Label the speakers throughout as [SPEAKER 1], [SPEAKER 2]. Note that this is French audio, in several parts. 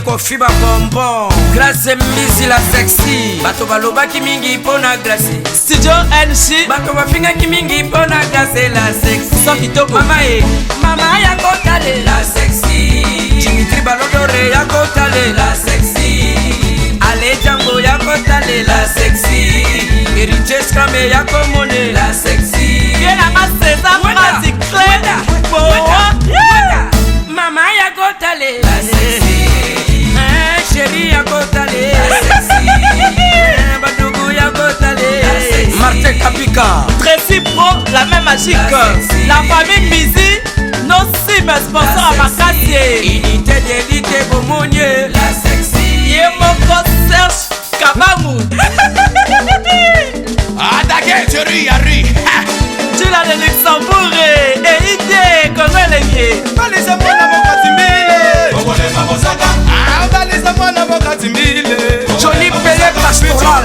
[SPEAKER 1] Ko fiba bonbon Grace mbizi la sexy Bato baloba ki mingi pona Grace
[SPEAKER 2] Studio NC
[SPEAKER 1] Bato bafinga ki mingi pona Grace la sexy
[SPEAKER 2] So kitoko
[SPEAKER 1] Mama ya kotale la sexy Dimitri Balodore ya kotale la sexy Ale Django ya kotale la sexy Heritage Kame ya komone la sexy
[SPEAKER 2] Yena maseza mwati kleda
[SPEAKER 1] Mama ya kotale la sexy Chérie ya kotale la sexy Badougou ya kotale
[SPEAKER 2] Martin Kapika Tracy Pro, la même magique la famille Mizi nos sim sponsor à Makassie
[SPEAKER 1] Unité d'élite Bomonier la sexy
[SPEAKER 2] Yemoko Serge Kabamu
[SPEAKER 3] Adake Jerry Harry
[SPEAKER 2] Tula de Luxembourg et idée comme elle est liée
[SPEAKER 3] Balisa mwana mokatimbile Obole mabosaka Balisa mwana mokatimbile
[SPEAKER 1] Johnny Pelé Pastoral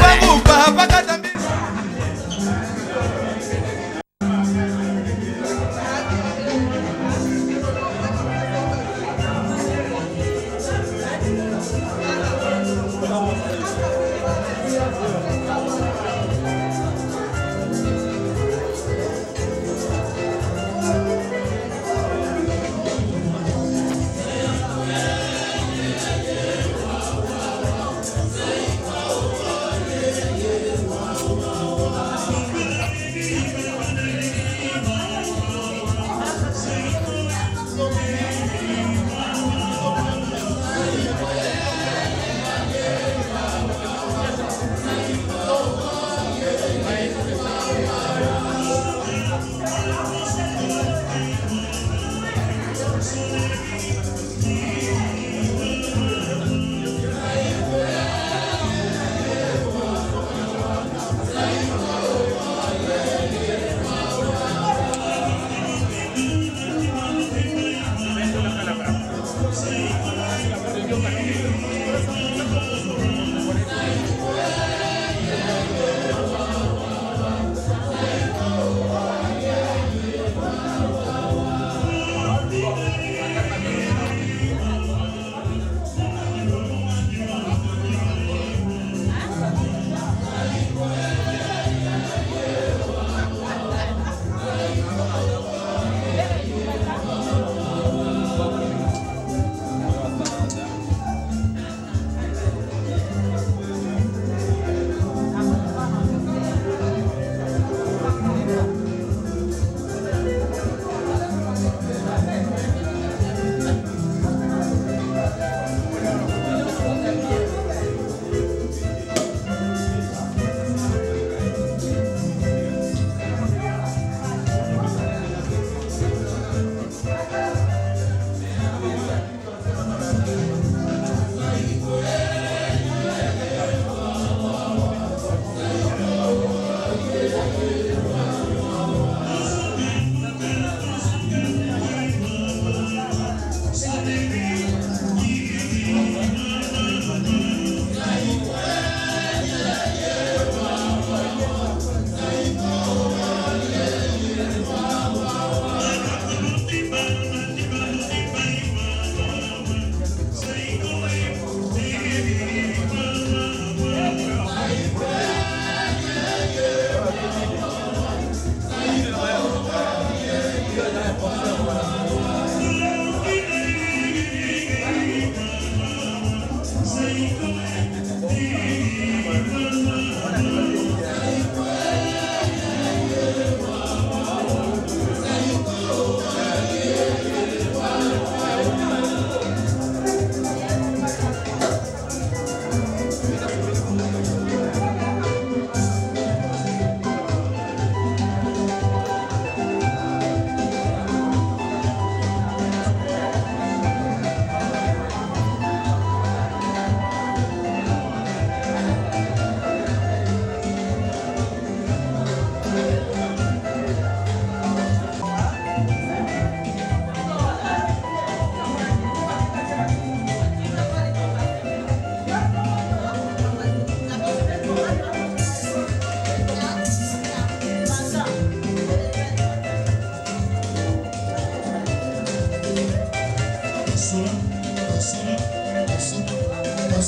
[SPEAKER 4] On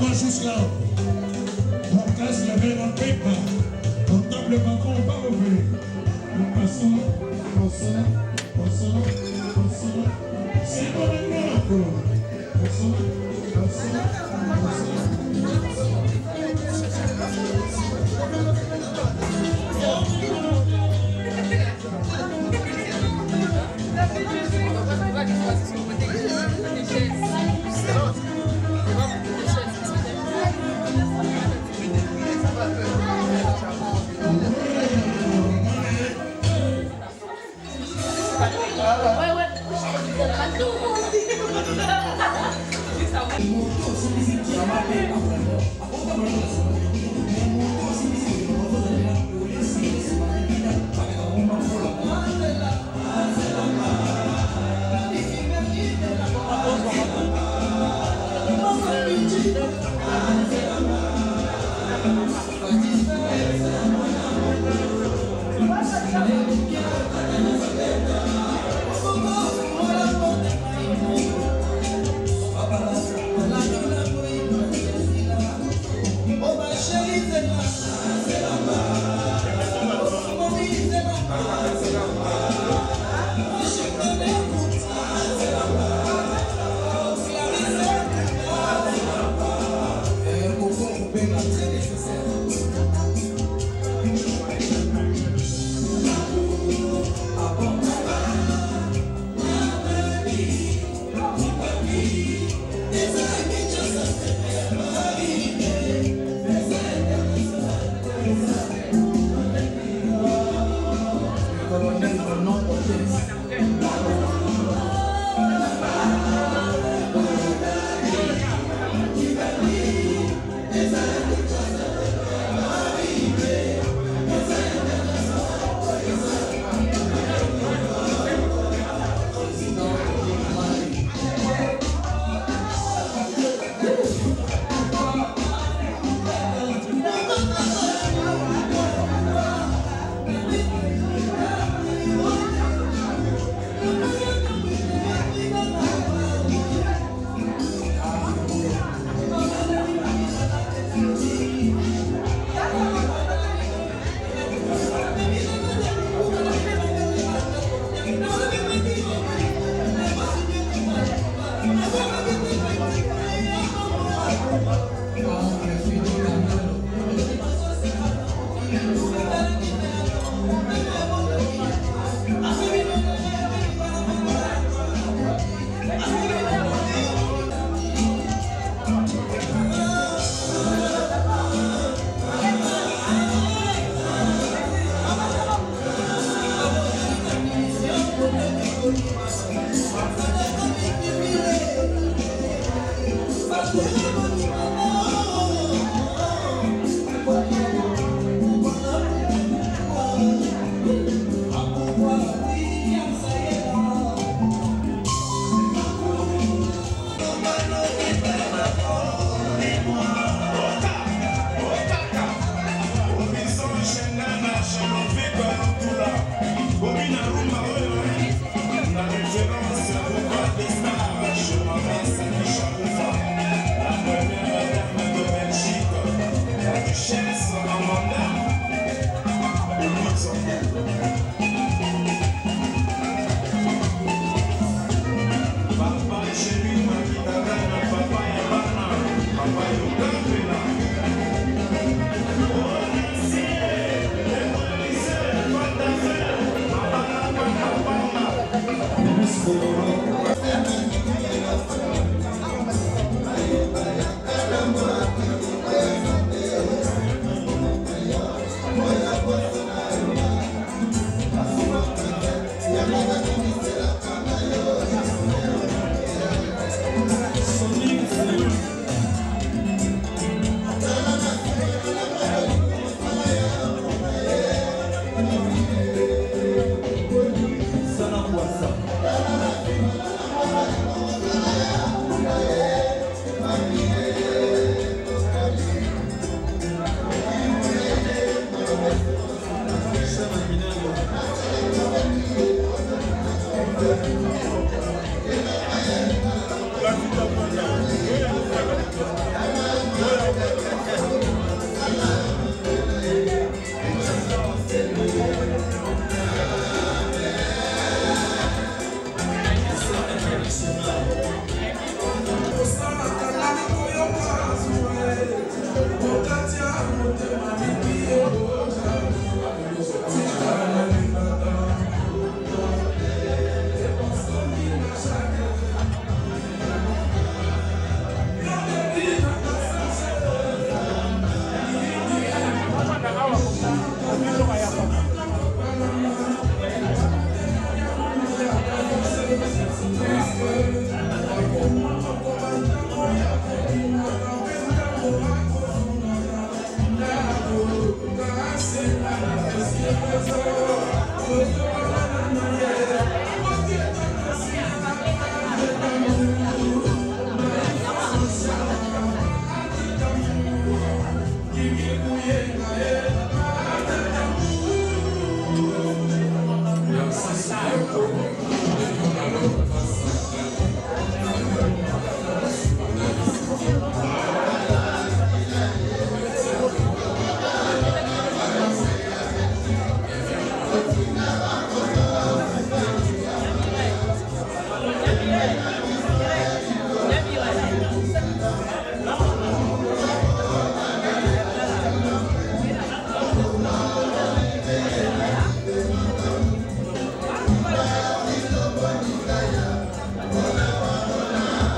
[SPEAKER 4] va jusqu'à on casse la verre en paper. On tape le balcon, on va ouvrir. Nous passons. C'est bon maintenant encore.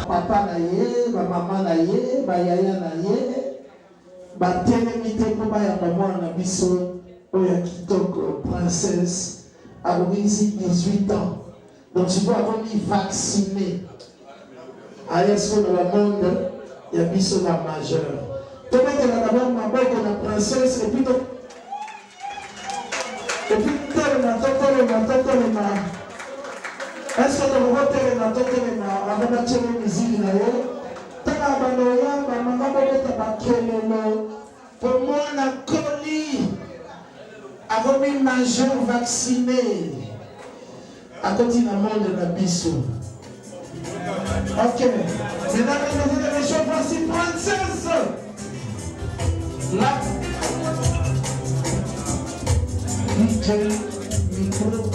[SPEAKER 5] Papa na ye, ba mama na ye, ba yaya na ye, ba telemite pour ba ya mwana biso oya kitoko princesse a 18 ans. Donc tu dois avoir vacciné. Est-ce que dans le monde il y a biso la majeur. Tu mets d'abord ma boîte de la princesse et puis est-ce que vous votez la tête de la voiture de musique pour moi, la colis a mis majeur vacciné à côté du monde de la Bissou. Ok. Mesdames et messieurs, voici princesse. Là. Micro.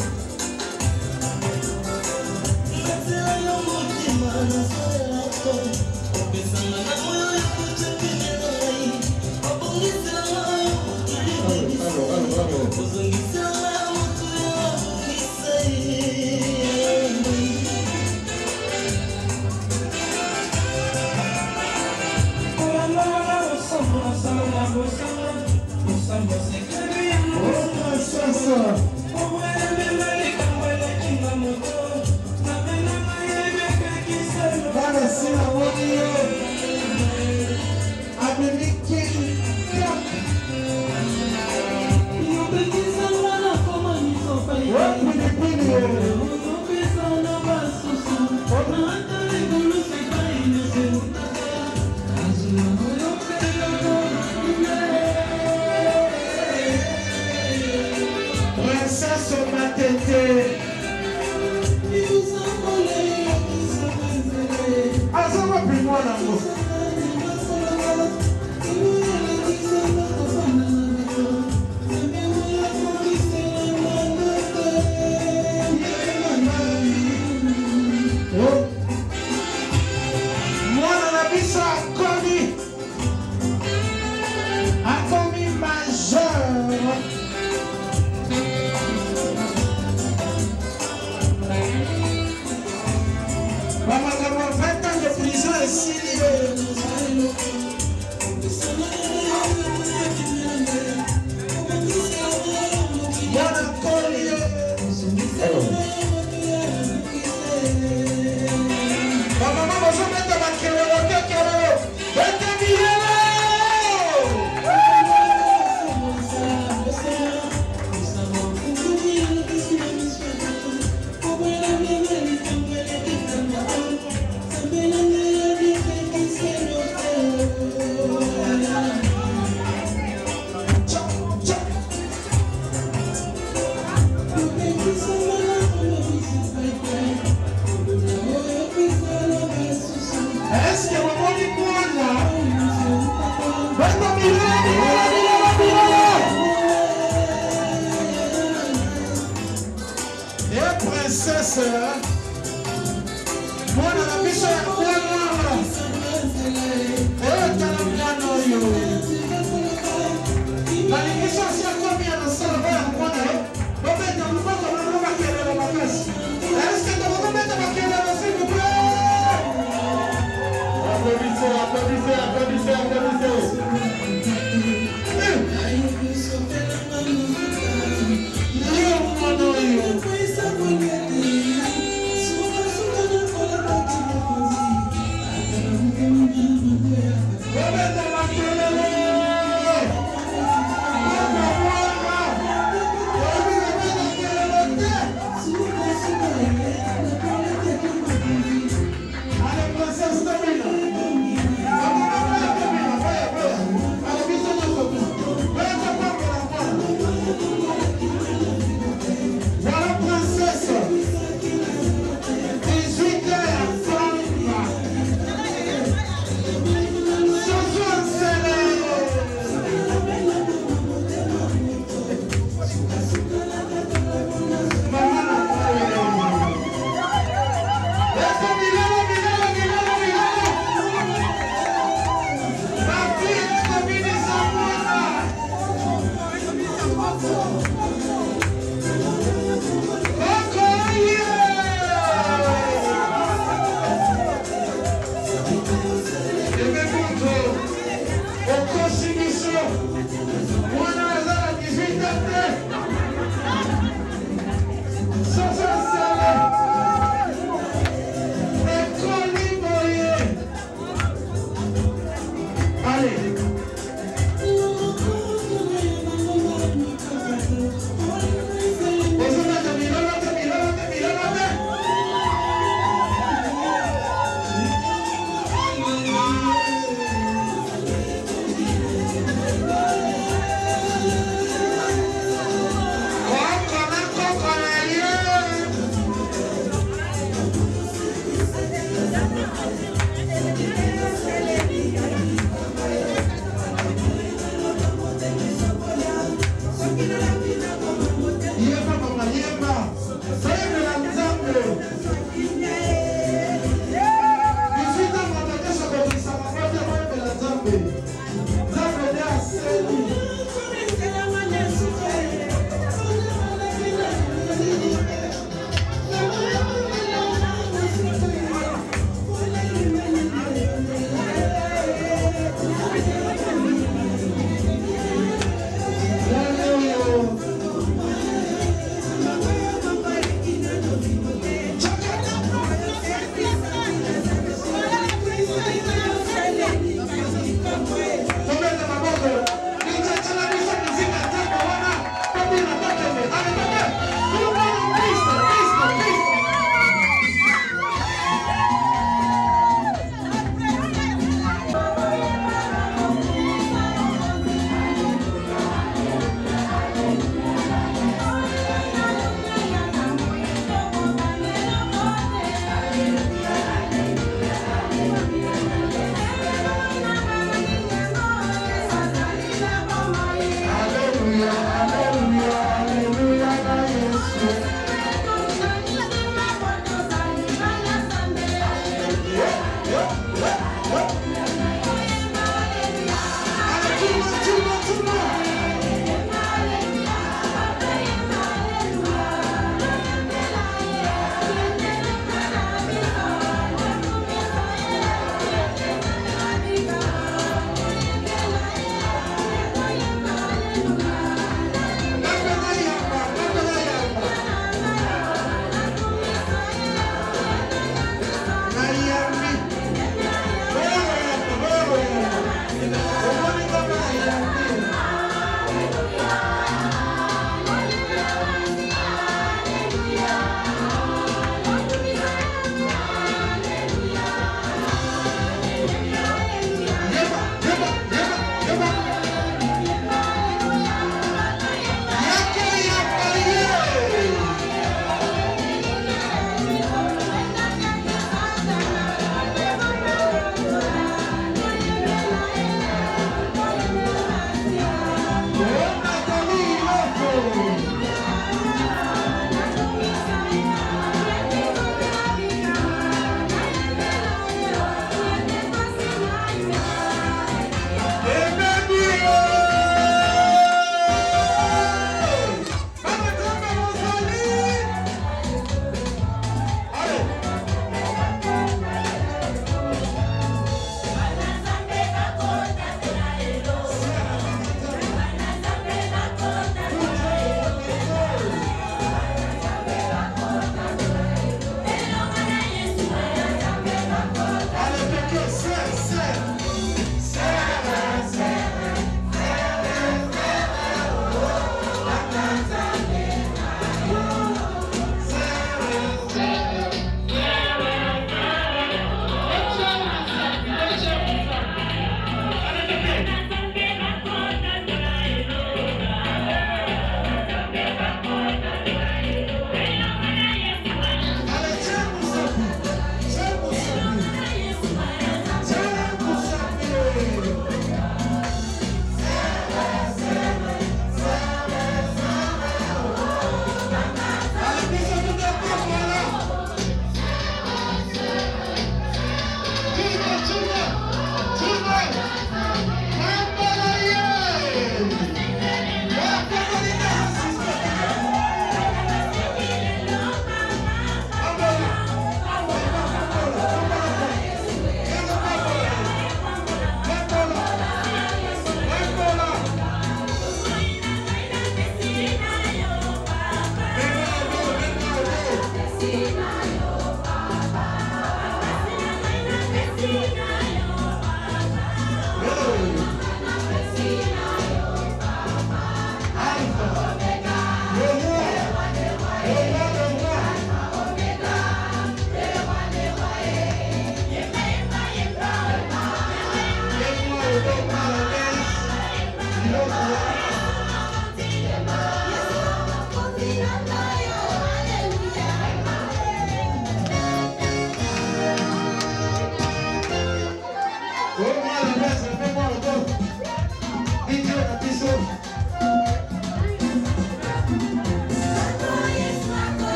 [SPEAKER 5] Maman, 20 ans de prison ici,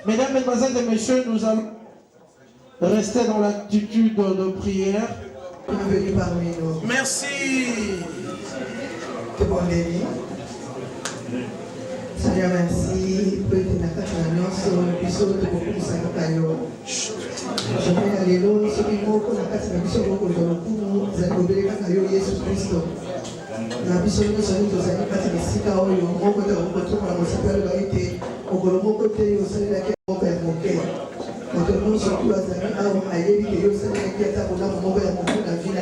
[SPEAKER 5] Mesdames, Mesdemoiselles et Messieurs, nous allons rester dans l'attitude de prière.
[SPEAKER 6] Bienvenue parmi nous.
[SPEAKER 5] Merci.
[SPEAKER 6] Que bon béni. Seigneur, merci. Je vais aller là, ce qui m'a qu'on a cassé la mission pour nous, vous allez obéir à Jésus Christ. La mission de Seigneur, vous allez passer les 6 ans, au côté de votre la municipale de l'Haïti, au côté, au sein de laquelle on va monter. Nous surtout à Zami, à Omaïe, qui est au sein de laquelle on va monter la ville.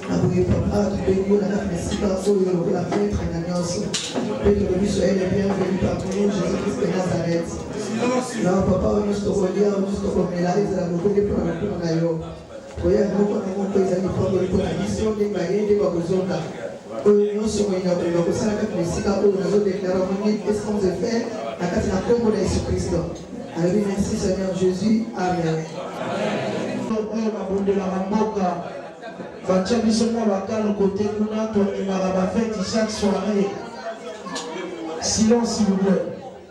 [SPEAKER 6] Abouye papa, tu peux nous la merci par pour la fête et l'alliance. Que le soyez les bienvenus parmi nous, Jésus-Christ de Nazareth. Non, papa, nous sommes reliés, nous sommes mélaisés, nous sommes reliés pour le coup de Nayo. Voyez, nous avons pris les amis pour la mission des maillets des Wabozonda. Nous sommes réunis pour ça, avec les Sika, pour nous déclarer qu'est-ce qu'on veut faire à la Congo de Jésus-Christ. Allez, merci Seigneur Jésus. Amen.
[SPEAKER 5] Batia biso mwa bakalo côté kuna tondimaka bafeti chaque soirée. Silence s'il vous plaît.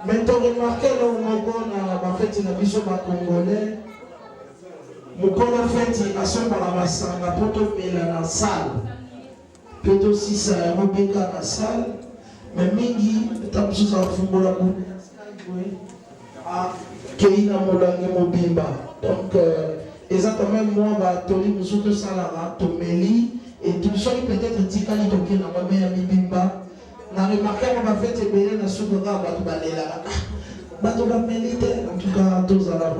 [SPEAKER 5] Mais to remarqué lo moko na bafeti na biso bakongolais. Mokolo feti asombaka basanga po tomela na salle. Pe tosisa yango beka na salle. Mais mingi ta mosusu afungola kei na molangi mobimba. Donc exactement moi batoli musuto salara tomeli et tout ça peut-être tikali toke na mame ya mibimba na remarqué on va faire ebele na suko ka batu balela batu ba melite en tout cas tous à la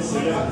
[SPEAKER 4] Será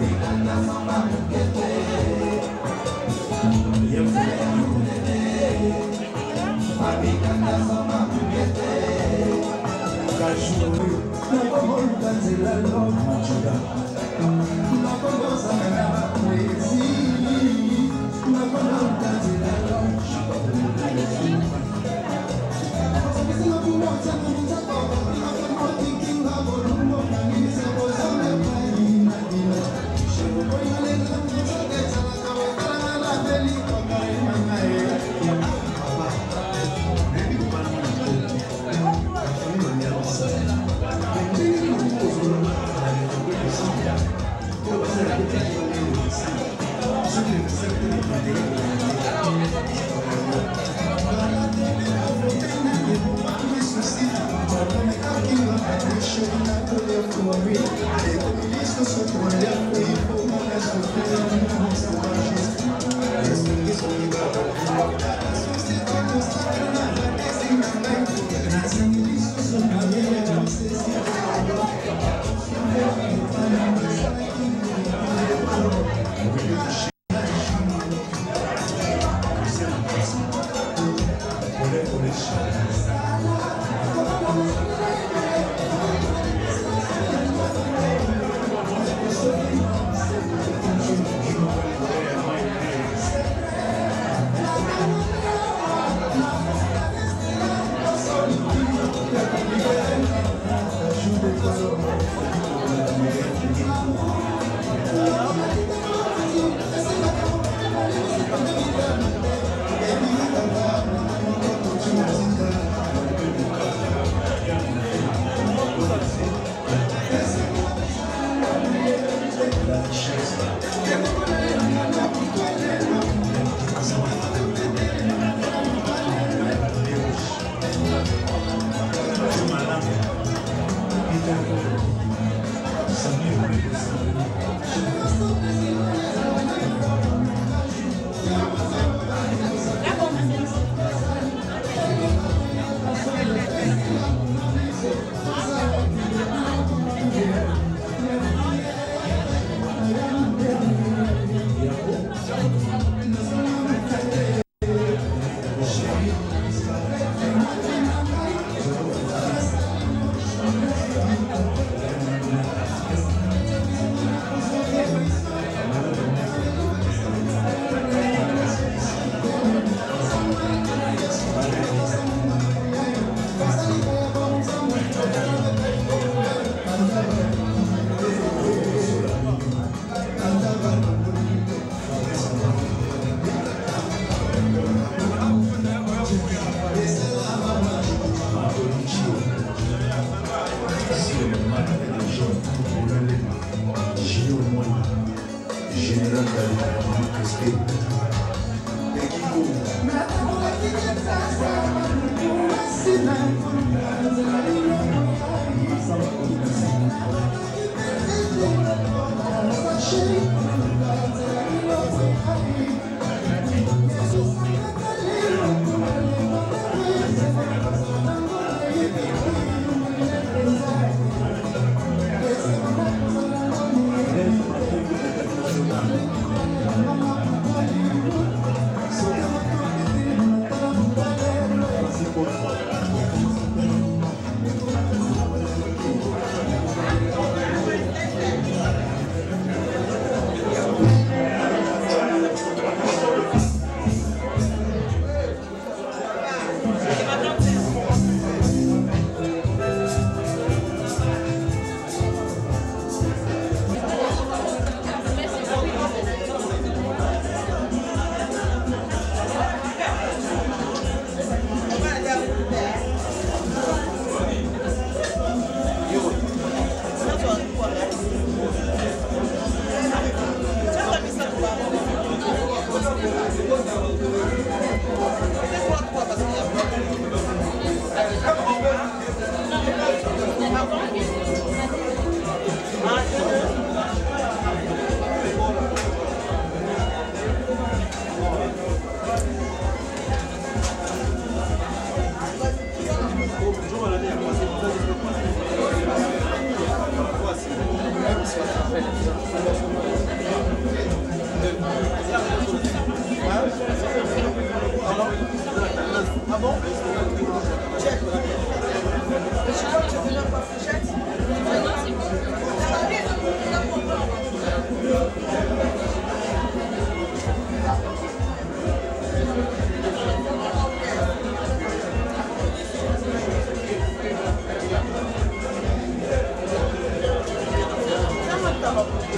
[SPEAKER 5] Allez.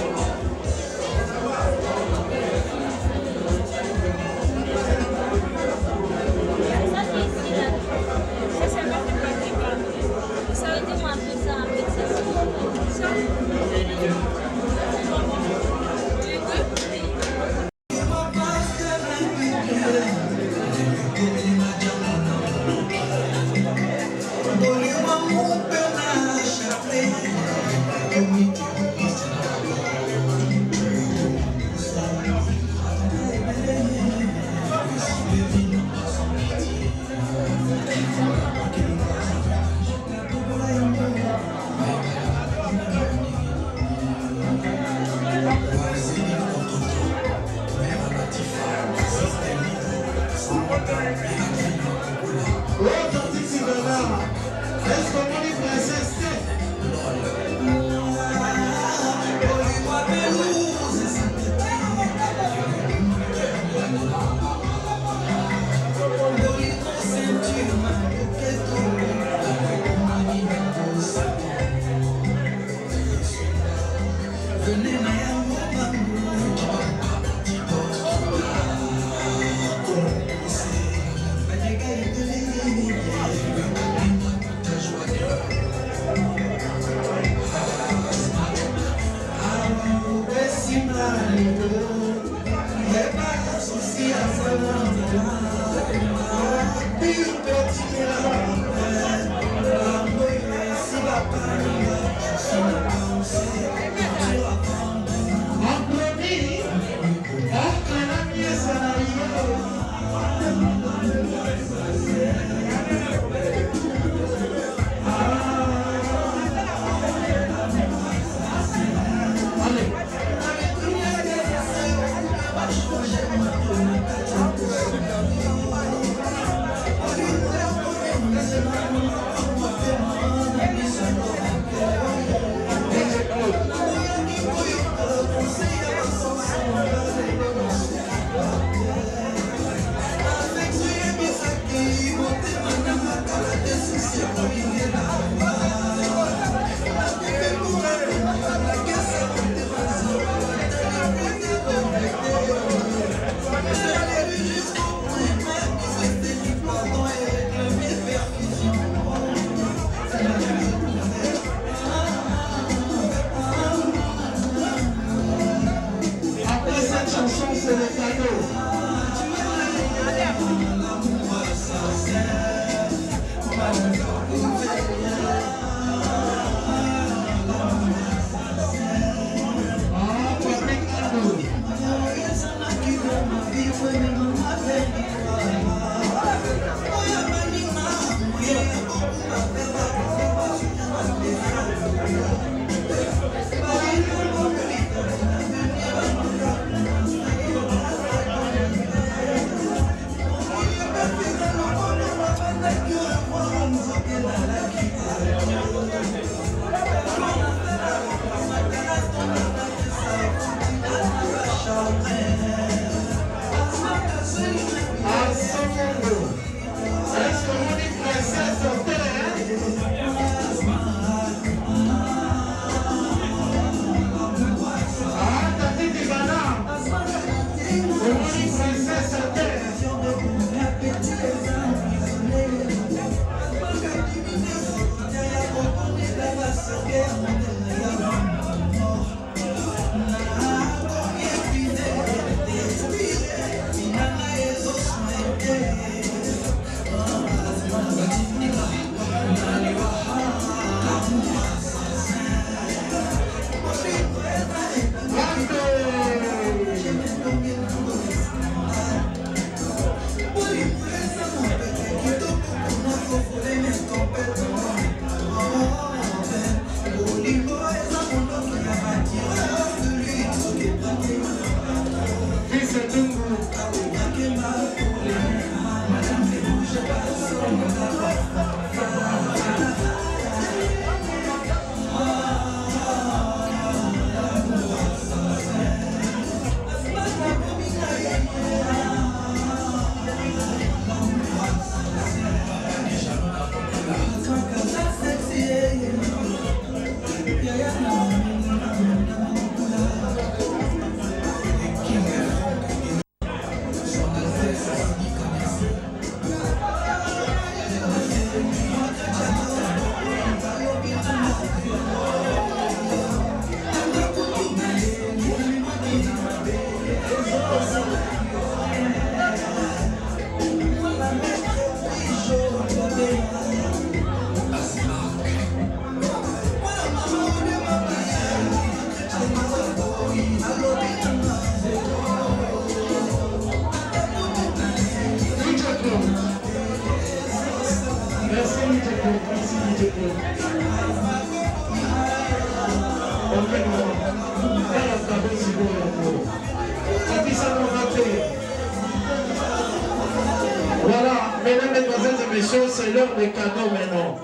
[SPEAKER 5] messieurs, c'est l'heure des cadeaux maintenant.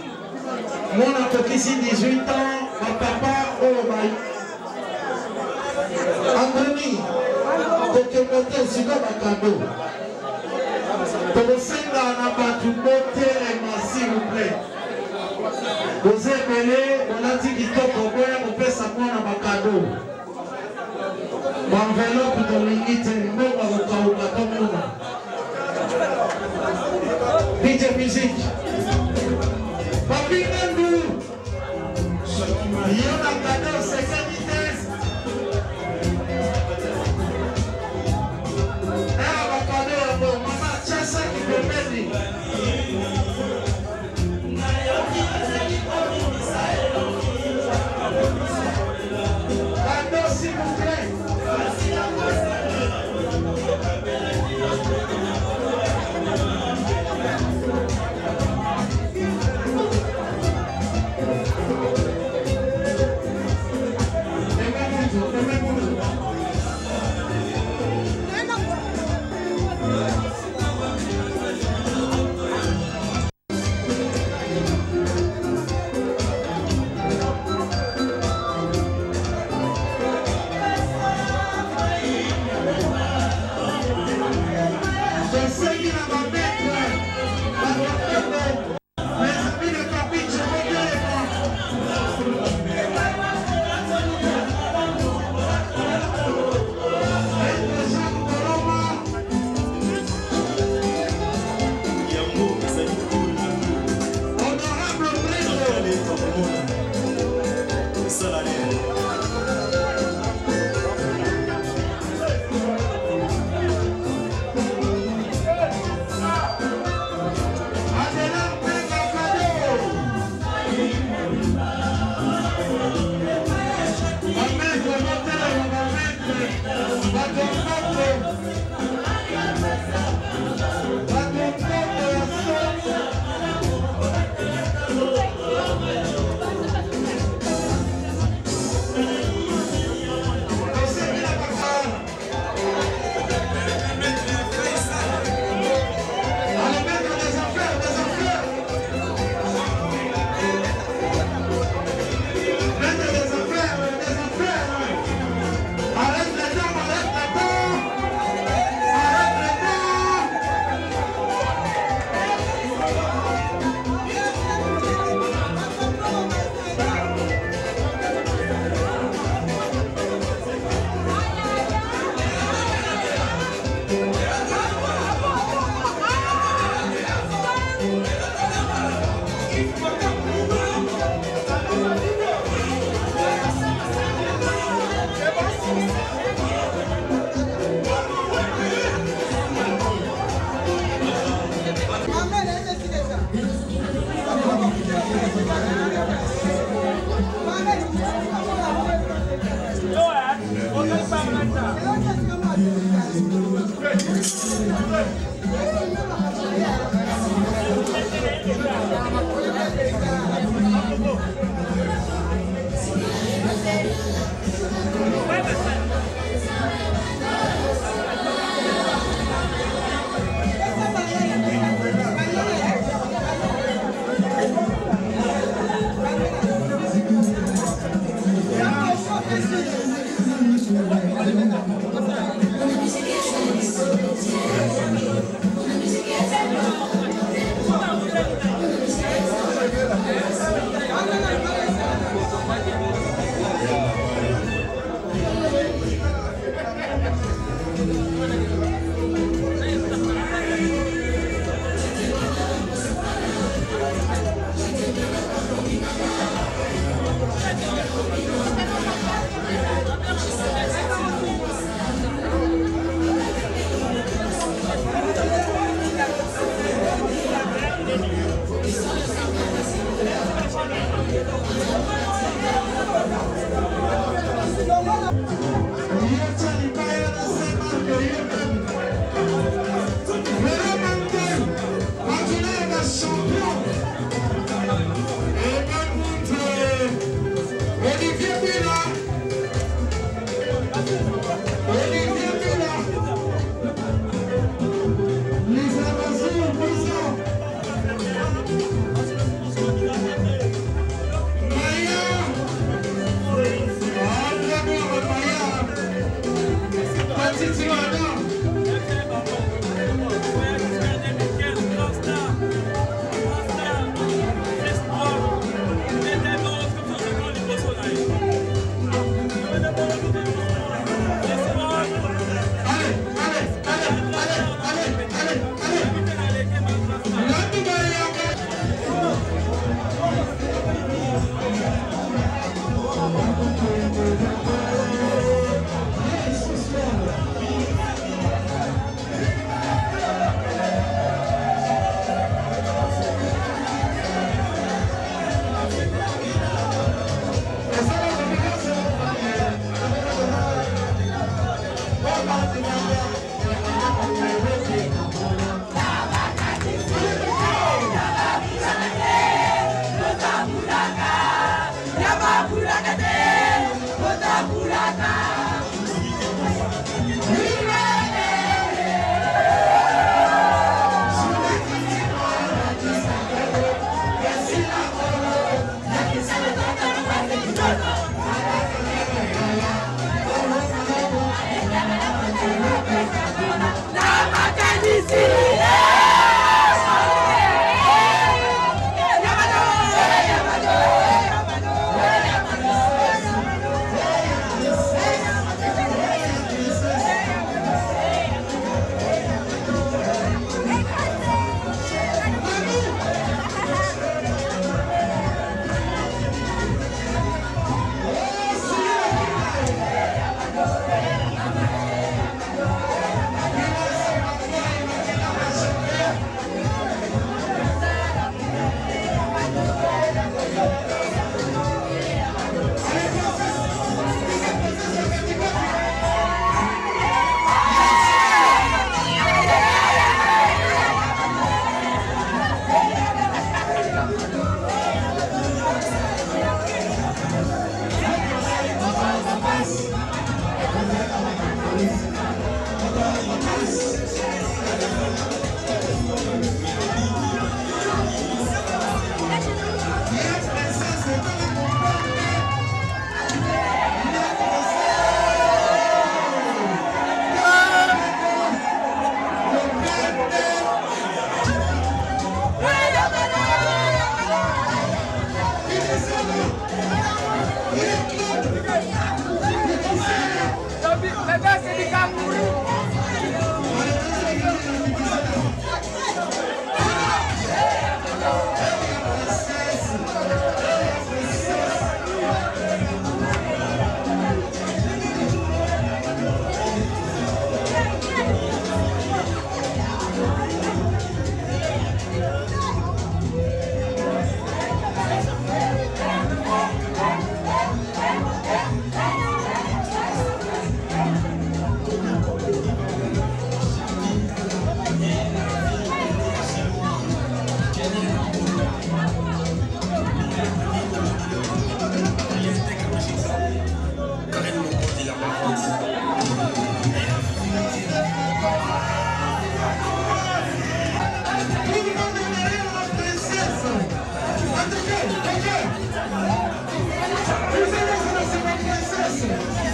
[SPEAKER 5] Moi, on a ici 18 ans, ma papa, oh my. Anthony, kokemete sika bakado. Tokosenga na batu botelema s'il vous plaît. Vous embele, olati kitoko boya kopesa mwana bakado. Enveloppe tolingi te mbongo kokauka tomona. DJ musique. Papi Nendu. Yona cadeau, c'est quelle vitesse? Maman, tiens ça qui peut m'aider. Cadeau, s'il vous plaît.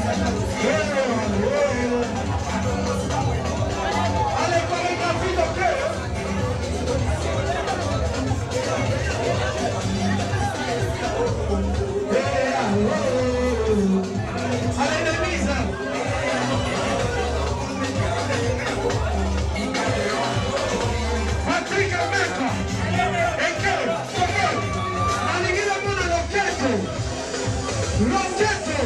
[SPEAKER 4] Allez, chorégraphie de cœur. Allez, l'église. Patrick Mecca. Et que, Roqueto,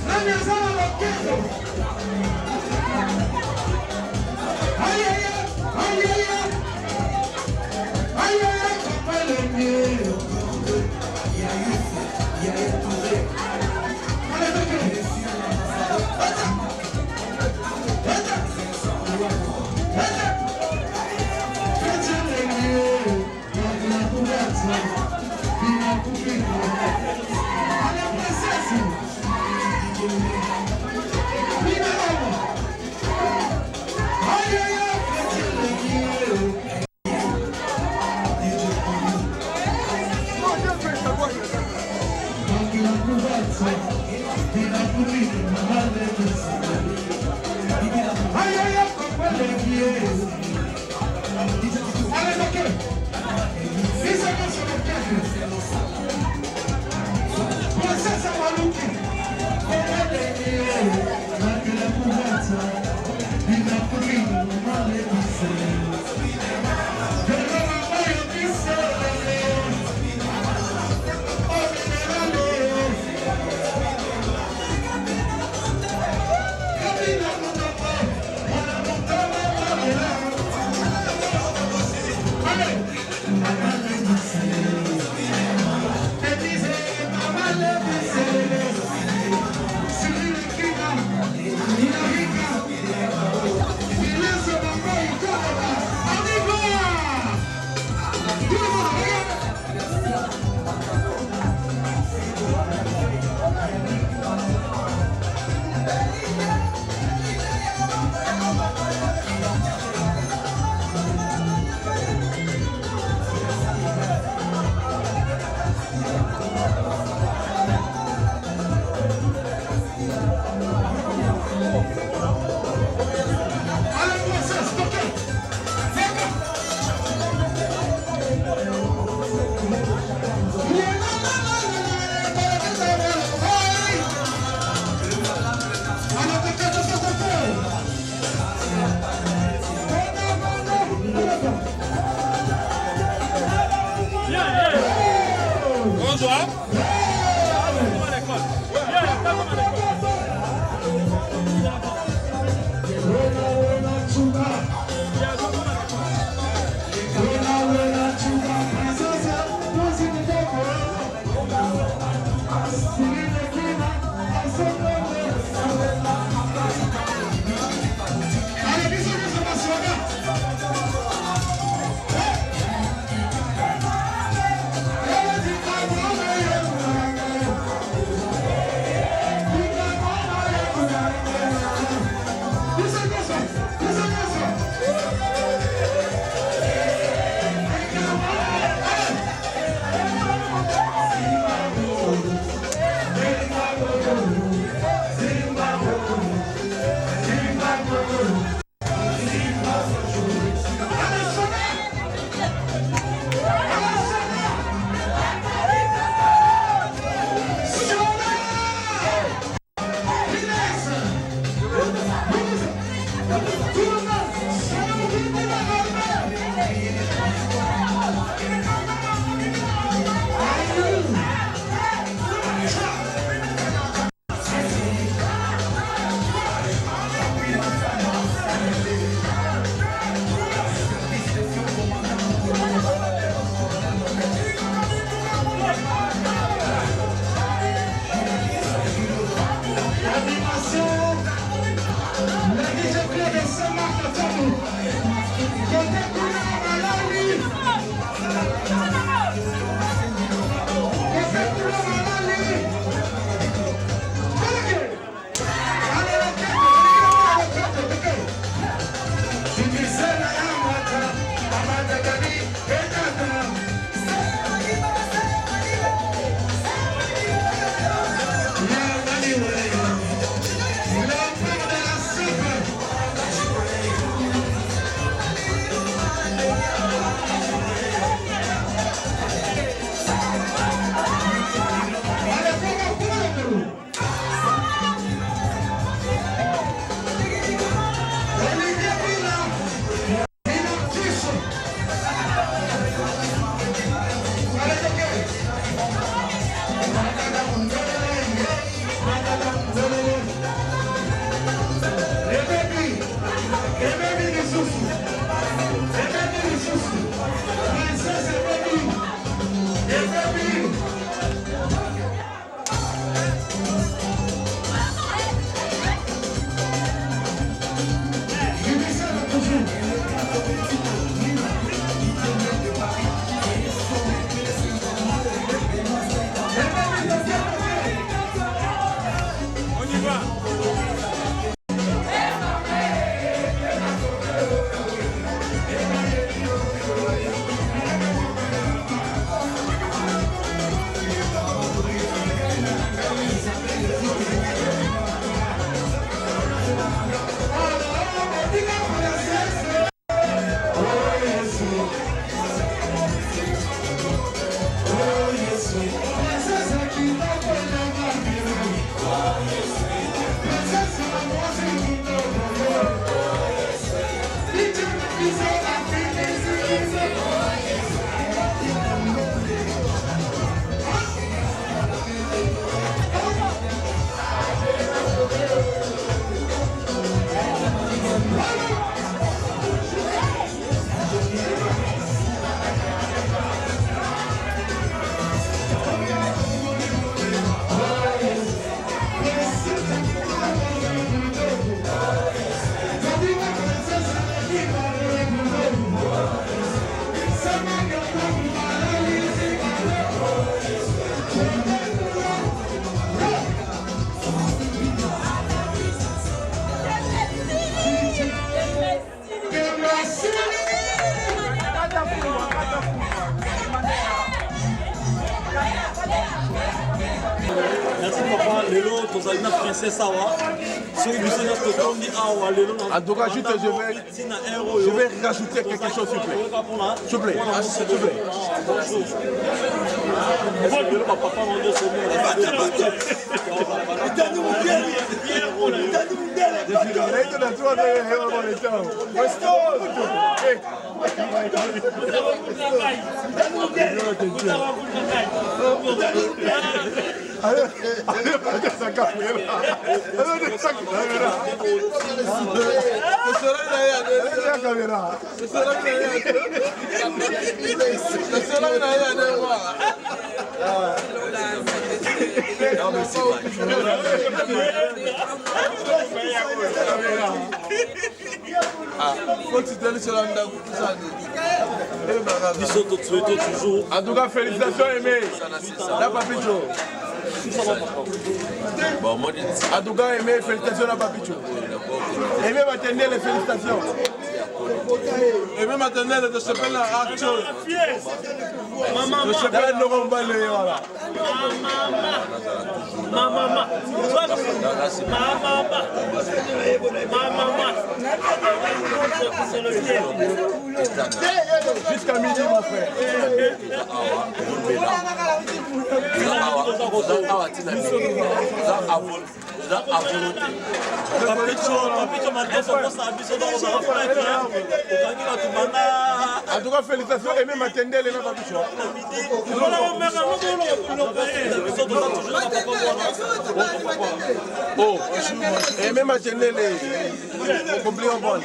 [SPEAKER 4] la mia Roqueto. Ay, ay, ay, ay, ay, ay, ay, compare el miedo.
[SPEAKER 3] En tout cas, je vais rajouter quelque chose, s'il vous plaît. S'il vous plaît. S'il vous plaît. En tout cas, félicitations, Aimé. La Papicho. En tout cas, Aimé, félicitations, la Papicho. Aimé Maternel, les félicitations. Aimé Maternel, de ce pays là, Archo. De ce pays là, Laurent Balé, voilà. Jusqu'à midi, mon frère. En tout cas, félicitations, Aimé Matendel et Papicho. Oh, Aimé Matendel et Compliant Bond.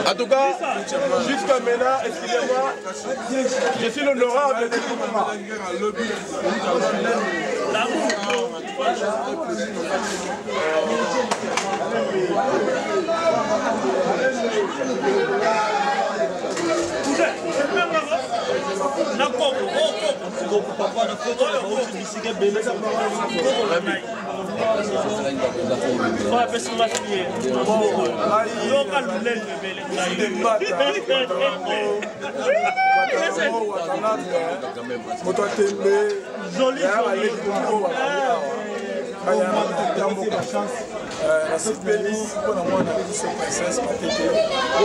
[SPEAKER 3] En tout cas, jusqu'à maintenant, excusez-moi, je suis l'honorable des Koumama. La cette bénisse pour la moindre de cette princesse Matete.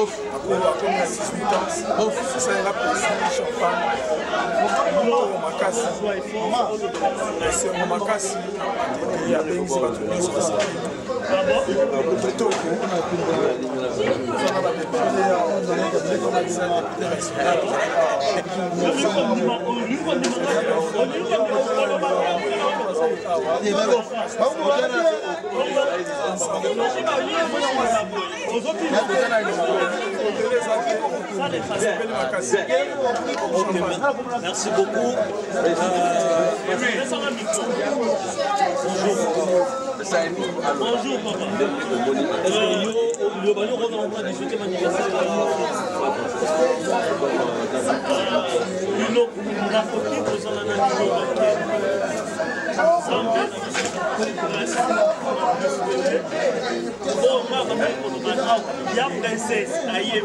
[SPEAKER 3] Ouf, comme il a 18 ans, ouf, ça ira pour le champagne. L'eau au Makassi. C'est au Makassi. Il y a des gens qui vont se faire. Plutôt que
[SPEAKER 7] merci beaucoup. Bonjour papa. Le ballon revient en train de 18e anniversaire. La copine, vous en avez un Il y a princesse Aïe.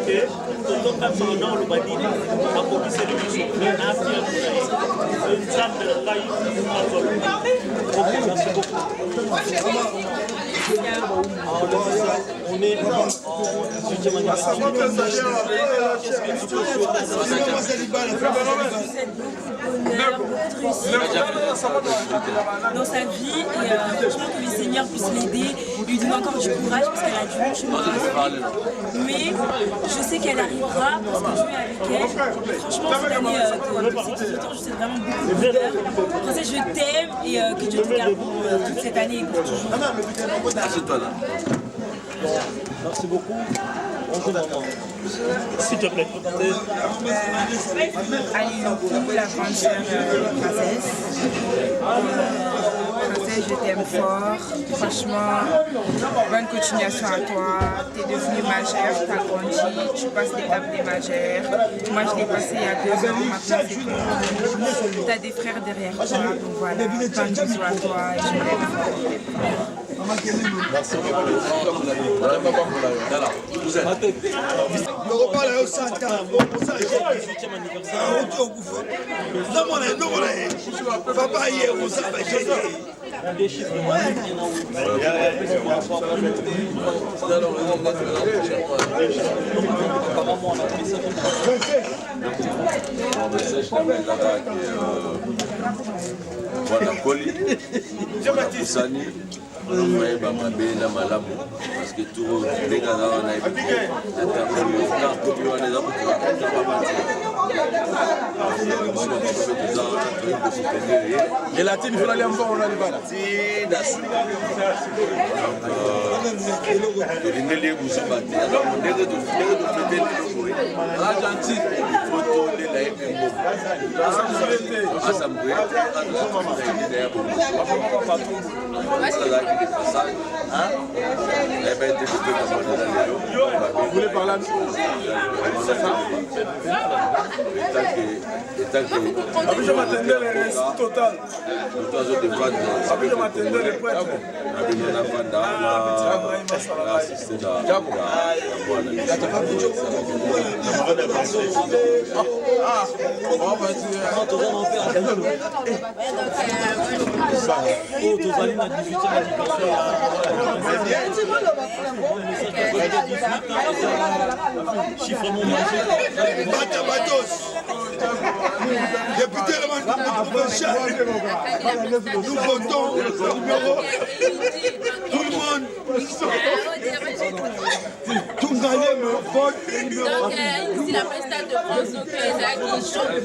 [SPEAKER 7] Et tonton Kapsolo dans le badi, a commis c'est le mission. Une salle de la merci beaucoup. On est en 18e anniversaire.
[SPEAKER 8] Dans sa vie et franchement que le Seigneur puisse l'aider, lui donner encore du courage parce qu'elle a du long chemin à faire. Mais je sais qu'elle arrivera parce que je suis avec elle. Et franchement cette année de ces 18 ans, je sais vraiment beaucoup de bonheur. Français, je t'aime et que Dieu te garde pour toute cette année et pour toujours.
[SPEAKER 1] Merci toi là.
[SPEAKER 7] Merci beaucoup. Bonjour maman. S'il te plaît.
[SPEAKER 9] Alilou, la grande sœur princesse. Princesse, je t'aime fort. Franchement, bonne continuation à toi. Tu es devenue majeure, tu as grandi, tu passes l'étape des majeures. Moi, je l'ai passé il y a 2 ans, maintenant c'est tout. Tu as des frères derrière toi, donc voilà. Plein de bisous à toi et je t'aime fort.
[SPEAKER 7] Merci
[SPEAKER 3] Le repas là au Santa, au Santa, papa hier au Santa,
[SPEAKER 7] des chiffres.
[SPEAKER 10] parce que tout les gars on a
[SPEAKER 3] et la team faut aller en on a les balles vous voulez parler à nous? Je m'attendais les récits total. Je m'attendais les prêtres.
[SPEAKER 7] Chiffrement magique.
[SPEAKER 3] Député nous votons le numéro. Tout le monde. Tout le monde me vote le numéro.
[SPEAKER 11] Donc ici la présidente de France, donc qui chante. Il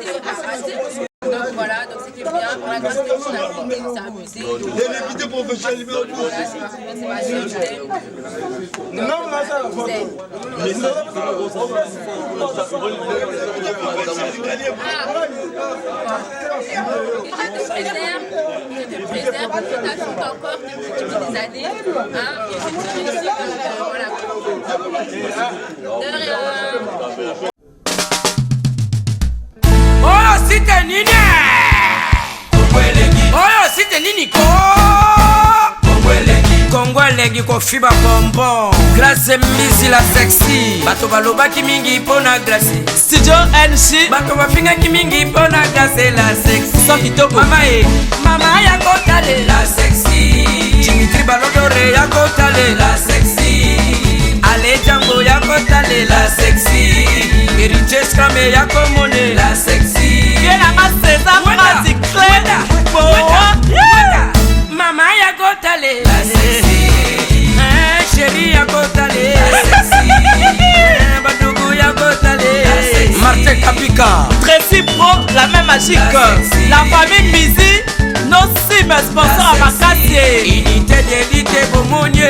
[SPEAKER 11] était arrêté. Donc voilà, donc c'était bien. Pour la grande station d'Afrique, ça a abusé.
[SPEAKER 3] Les députés professionnels numéro 12.
[SPEAKER 11] Voilà, c'est ma soeur, je t'aime.
[SPEAKER 3] Non, là, ça la photo.
[SPEAKER 11] Je te préserve, que tu as tout encore depuis des années. Et je te remercie. Voilà. De rien.
[SPEAKER 1] Oyo site nini? Oyo site nini ko? Kongwelegi ko fiba bonbon. Glace mbizi la sexy. Bato balobaki mingi pona glace.
[SPEAKER 2] Studio NC.
[SPEAKER 1] Bato bafingaki mingi pona glace la sexy.
[SPEAKER 2] Sans kitoko.
[SPEAKER 1] Mama ya kotale la sexy. Dimitri Balodore ya kotale la sexy. Ale Django ya kotale la sexy. Heritage Kame ya komone la sexy.
[SPEAKER 2] Viens à César Mati Cleda.
[SPEAKER 1] Mama ya kotale la sexy. Chérie ya kotale la sexy. Badougou ya kotale la sexy.
[SPEAKER 2] Martin Kapika. Tracy Pro, la même magique. La famille Mizi, nos 6 sponsors à Makassi.
[SPEAKER 1] Unité d'élite Bomoni